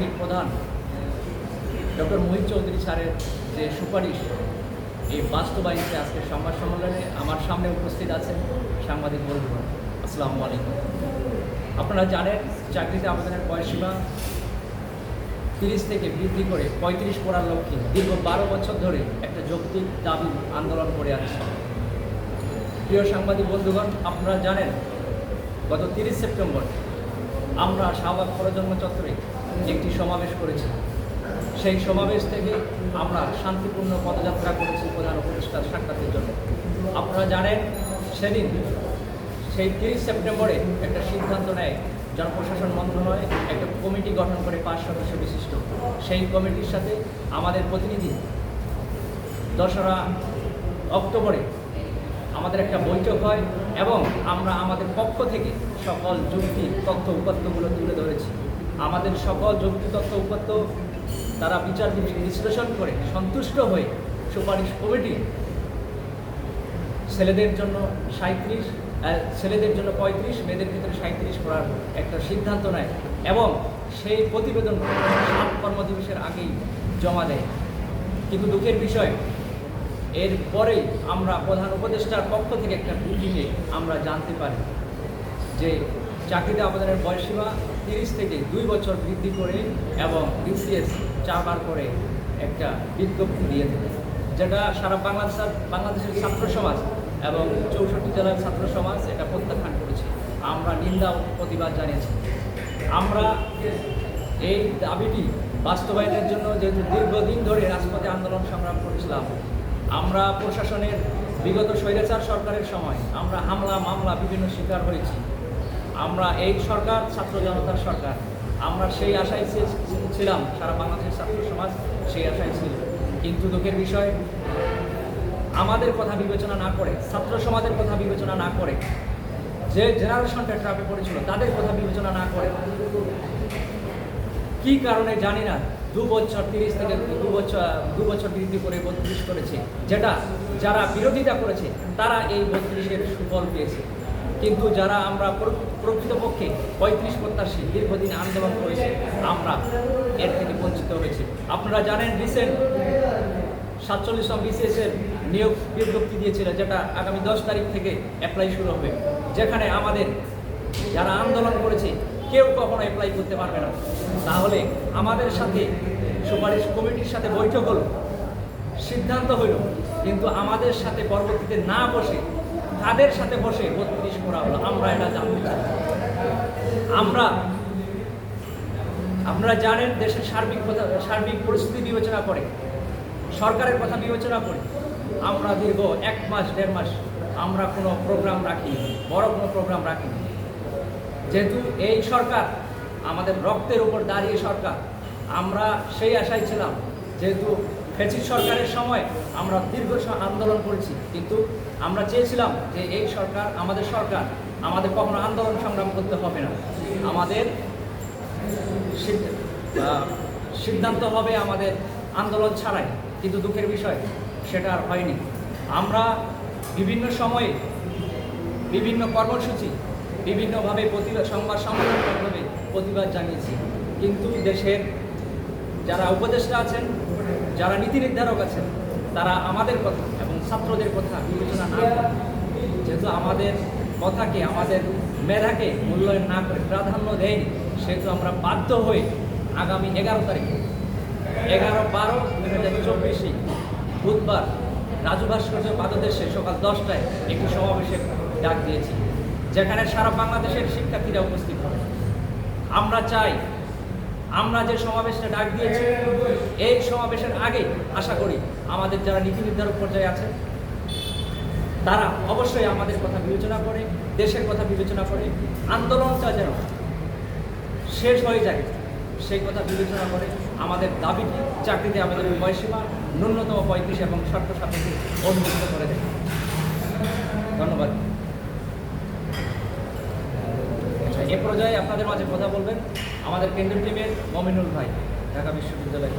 কমিটির প্রধান ডক্টর মোহিত চৌধুরী স্যারের যে সুপারিশ এই বাস্তবায়িত আজকের সংবাদ সম্মেলনে আমার সামনে উপস্থিত আছেন সাংবাদিক বন্ধুগণ। আসসালামু আলাইকুম। আপনারা জানেন চাকরিতে আবেদনের বয়সসীমা 30 থেকে বৃদ্ধি করে 35 করার লক্ষ্যে দীর্ঘ 12 বছর ধরে একটা যৌক্তিক দাবি আন্দোলন করে আসছে। প্রিয় সাংবাদিক বন্ধুগণ, আপনারা জানেন গত 30 সেপ্টেম্বর আমরা শাহবাগ প্রজন্ম চত্বরে একটি সমাবেশ করেছি। সেই সমাবেশ থেকে আমরা শান্তিপূর্ণ পদযাত্রা করেছি প্রধান উপদেষ্টার সাক্ষাতের জন্য। আপনারা জানেন সেদিন সেই 30 সেপ্টেম্বরে একটা সিদ্ধান্ত নেয় জনপ্রশাসন মন্ত্রণালয় একটা কমিটি গঠন করে 5 সদস্য বিশিষ্ট। সেই কমিটির সাথে আমাদের প্রতিনিধি 2রা অক্টোবরে আমাদের একটা বৈঠক হয় এবং আমরা আমাদের পক্ষ থেকে সকল যুক্তি তথ্য উপাত্তগুলো তুলে ধরেছি। আমাদের সকল যুক্তি তথ্য উপাত্ত তারা বিচার বিশ্লেষণ করে সন্তুষ্ট হয়ে সুপারিশ কমিটি ছেলেদের জন্য 37, ছেলেদের জন্য 35, মেয়েদের ক্ষেত্রে 37 করার একটা সিদ্ধান্ত নেয় এবং সেই প্রতিবেদন 7 কর্মদিবসের আগেই জমা দেয়। কিন্তু দুঃখের বিষয় এরপরেই আমরা প্রধান উপদেষ্টার পক্ষ থেকে একটা ব্রিফিংয়ে আমরা জানতে পারি যে চাকরিতে আবেদনের বয়সসীমা 30 থেকে 2 বছর বৃদ্ধি করে এবং BCS 4 বার করে একটা বিজ্ঞপ্তি দিয়ে দেবে, যেটা সারা বাংলাদেশের ছাত্র সমাজ এবং 64 জেলার ছাত্র সমাজ এটা প্রত্যাখ্যান করেছে। আমরা নিন্দা ও প্রতিবাদ জানিয়েছি। আমরা এই দাবিটি বাস্তবায়নের জন্য যেহেতু দীর্ঘদিন ধরে রাজপথে আন্দোলন সংগ্রাম করেছিলাম, আমরা প্রশাসনের বিগত স্বৈরাচার সরকারের সময় আমরা হামলা মামলা বিভিন্ন শিকার হয়েছি। আমরা এই সরকার ছাত্র জনতার সরকার, আমরা সেই আশায় ছিলাম, সারা বাংলাদেশের ছাত্র সমাজ সেই আশায় ছিল। কিন্তু দুঃখের বিষয় আমাদের কথা বিবেচনা না করে, ছাত্র সমাজের কথা বিবেচনা না করে, যে জেনারেশনটা ট্রাপে পড়েছিল তাদের কথা বিবেচনা না করে কি কারণে জানি না 2 বছর 30 থেকে 2 বছর বৃদ্ধি করে 32 করেছে, যেটা যারা বিরোধিতা করেছে তারা এই 32-এর সুফল পেয়েছে। কিন্তু যারা আমরা প্রকৃতপক্ষে 35 প্রত্যাশী দীর্ঘদিন আন্দোলন করেছে আমরা এর থেকে বঞ্চিত হয়েছি। আপনারা জানেন রিসেন্ট 47 BCS-এর নিয়োগ বিজ্ঞপ্তি দিয়েছিল, যেটা আগামী 10 তারিখ থেকে অ্যাপ্লাই শুরু হবে, যেখানে আমাদের যারা আন্দোলন করেছে কেউ কখনো অ্যাপ্লাই করতে পারবে না। তাহলে আমাদের সাথে সুপারিশ কমিটির সাথে বৈঠক হলো, সিদ্ধান্ত হইল, কিন্তু আমাদের সাথে পরবর্তীতে না বসে তাদের সাথে বসে 32 করা হলো। আমরা এটা জানতে চাই। আপনারা জানেন দেশের সার্বিক পরিস্থিতি বিবেচনা করে, সরকারের কথা বিবেচনা করে আমরা দীর্ঘ 1 মাস 1.5 মাস আমরা কোনো প্রোগ্রাম রাখিনি, বড় কোনো প্রোগ্রাম রাখিনি। যেহেতু এই সরকার আমাদের রক্তের উপর দাঁড়িয়ে সরকার, আমরা সেই আশায় ছিলাম। যেহেতু ফ্যাসিস্ট সরকারের সময় আমরা দীর্ঘ আন্দোলন করেছি, কিন্তু আমরা চেয়েছিলাম যে এই সরকার আমাদের কখনো আন্দোলন সংগ্রাম করতে হবে না, আমাদের সিদ্ধান্ত হবে আমাদের আন্দোলন ছাড়াই। কিন্তু দুঃখের বিষয় সেটা আর হয়নি। আমরা বিভিন্ন সময়ে বিভিন্ন কর্মসূচি বিভিন্নভাবে সংবাদ সম্মেলনের মাধ্যমে প্রতিবাদ জানিয়েছি, কিন্তু দেশের যারা উপদেষ্টা আছেন, যারা নীতি নির্ধারক আছেন, তারা আমাদের কথা এবং ছাত্রদের কথা বিবেচনা না করে, যেহেতু আমাদের কথাকে আমাদের মেধাকে মূল্যায়ন না করে প্রাধান্য দেয়নি, সেহেতু আমরা বাধ্য হয়ে আগামী 11 তারিখে 11/12/2024 বুধবার রাজু ভাস্কর্য পাদদেশে সকাল 10টায় একটি সমাবেশের ডাক দিয়েছি, যেখানে সারা বাংলাদেশের শিক্ষার্থীরা উপস্থিত হবে। আমরা চাই আমরা যে সমাবেশটা ডাক দিয়েছি এই সমাবেশের আগে আশা করি আমাদের যারা নীতি নির্ধারক পর্যায়ে আছে তারা অবশ্যই আমাদের কথা বিবেচনা করে, দেশের কথা বিবেচনা করে, আন্দোলনটা যেন শেষ হয়ে যায় সেই কথা বিবেচনা করে আমাদের দাবিটি চাকরিতে আবেদনের বয়সসীমা ন্যূনতম 35 এবং শর্ত সাপেক্ষে অনুমোদিত করে দেয়। ধন্যবাদ। এ পর্যায়ে আপনাদের মাঝে কথা বলবেন আমাদের কেন্দ্রীয় টিমের মমিনুল ভাই, ঢাকা বিশ্ববিদ্যালয়।